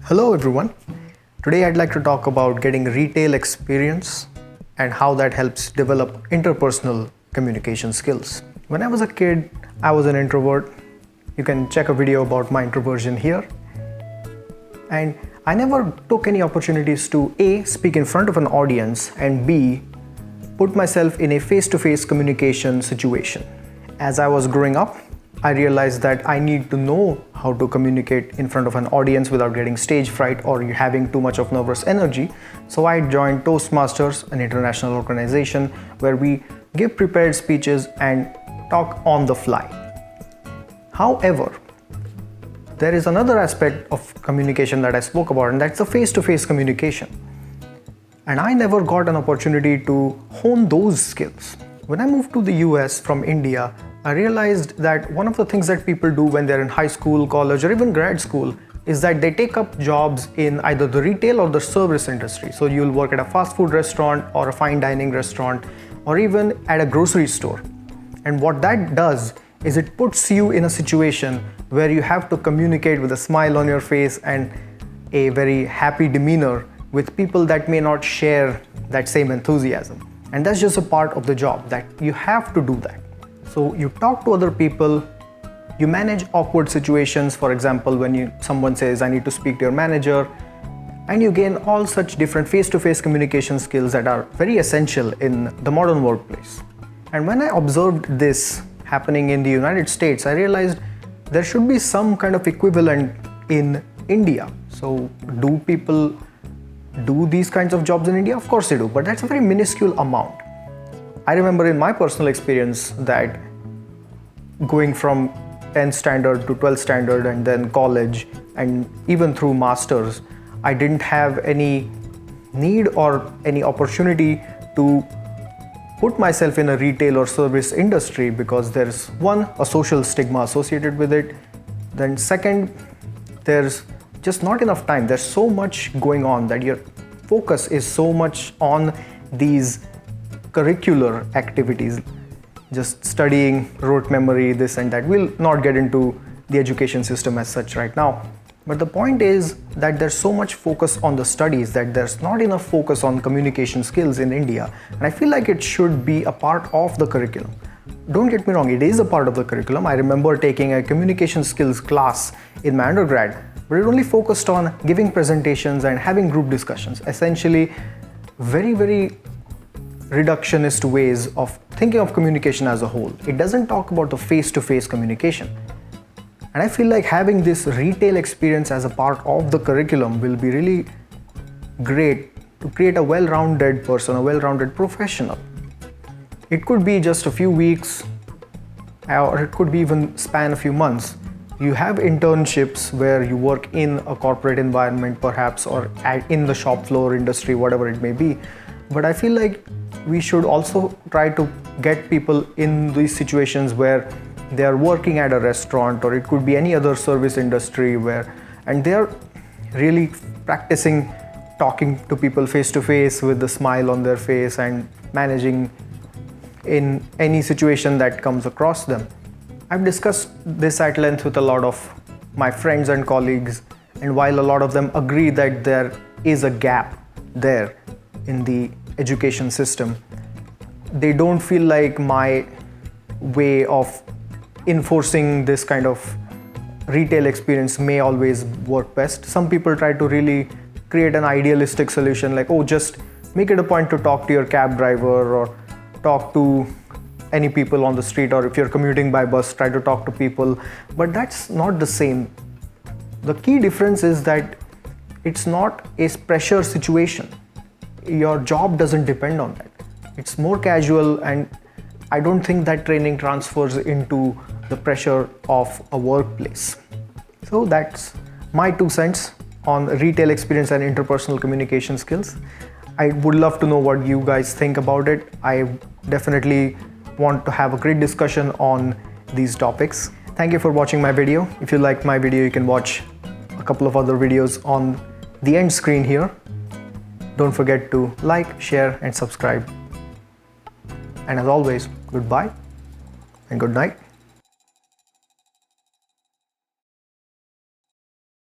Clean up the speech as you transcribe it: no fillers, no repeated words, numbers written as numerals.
Hello everyone. Today I'd like to talk about getting retail experience and how that helps develop interpersonal communication skills. When I was a kid, I was an introvert. You can check a video about my introversion here. And I never took any opportunities to A, speak in front of an audience, and B, put myself in a face-to-face communication situation. As I was growing up, I realized that I need to know how to communicate in front of an audience without getting stage fright or having too much of nervous energy. So I joined Toastmasters, an international organization where we give prepared speeches and talk on the fly. However, there is another aspect of communication that I spoke about, and that's the face-to-face communication. And I never got an opportunity to hone those skills. When I moved to the US from India, I realized that one of the things that people do when they're in high school, college, or even grad school is that they take up jobs in either the retail or the service industry. So you'll work at a fast food restaurant or a fine dining restaurant or even at a grocery store. And what that does is it puts you in a situation where you have to communicate with a smile on your face and a very happy demeanor with people that may not share that same enthusiasm. And that's just a part of the job, that you have to do that. So you talk to other people, you manage awkward situations, for example, when someone says, I need to speak to your manager, and you gain all such different face-to-face communication skills that are very essential in the modern workplace. And when I observed this happening in the United States, I realized there should be some kind of equivalent in India. So do people do these kinds of jobs in India? Of course they do, but that's a very minuscule amount. I remember in my personal experience that going from 10th standard to 12th standard and then college and even through masters, I didn't have any need or any opportunity to put myself in a retail or service industry because there's one, a social stigma associated with it. Then second, there's just not enough time. There's so much going on that your focus is so much on these curricular activities, just studying, rote memory, this and that. We'll not get into the education system as such right now. But the point is that there's so much focus on the studies that there's not enough focus on communication skills in India. And I feel like it should be a part of the curriculum. Don't get me wrong, it is a part of the curriculum. I remember taking a communication skills class in my undergrad, but it only focused on giving presentations and having group discussions. Essentially, very reductionist ways of thinking of communication as a whole. It doesn't talk about the face-to-face communication. And I feel like having this retail experience as a part of the curriculum will be really great to create a well-rounded person, a well-rounded professional. It could be just a few weeks, or it could be even span a few months. You have internships where you work in a corporate environment perhaps, or in the shop floor industry, whatever it may be. But I feel like we should also try to get people in these situations where they are working at a restaurant, or it could be any other service industry and they are really practicing talking to people face to face with a smile on their face and managing in any situation that comes across them. I've discussed this at length with a lot of my friends and colleagues, and while a lot of them agree that there is a gap there in the education system, they don't feel like my way of enforcing this kind of retail experience may always work best. Some people try to really create an idealistic solution like, oh, just make it a point to talk to your cab driver or talk to any people on the street, or if you're commuting by bus, try to talk to people. But that's not the same. The key difference is that it's not a pressure situation. Your job doesn't depend on that. It's more casual, and I don't think that training transfers into the pressure of a workplace. So that's my 2 cents on retail experience and interpersonal communication skills. I would love to know what you guys think about it. I definitely want to have a great discussion on these topics. Thank you for watching my video. If you liked my video, you can watch a couple of other videos on the end screen here. Don't forget to like, share, and subscribe. And as always, goodbye and good night.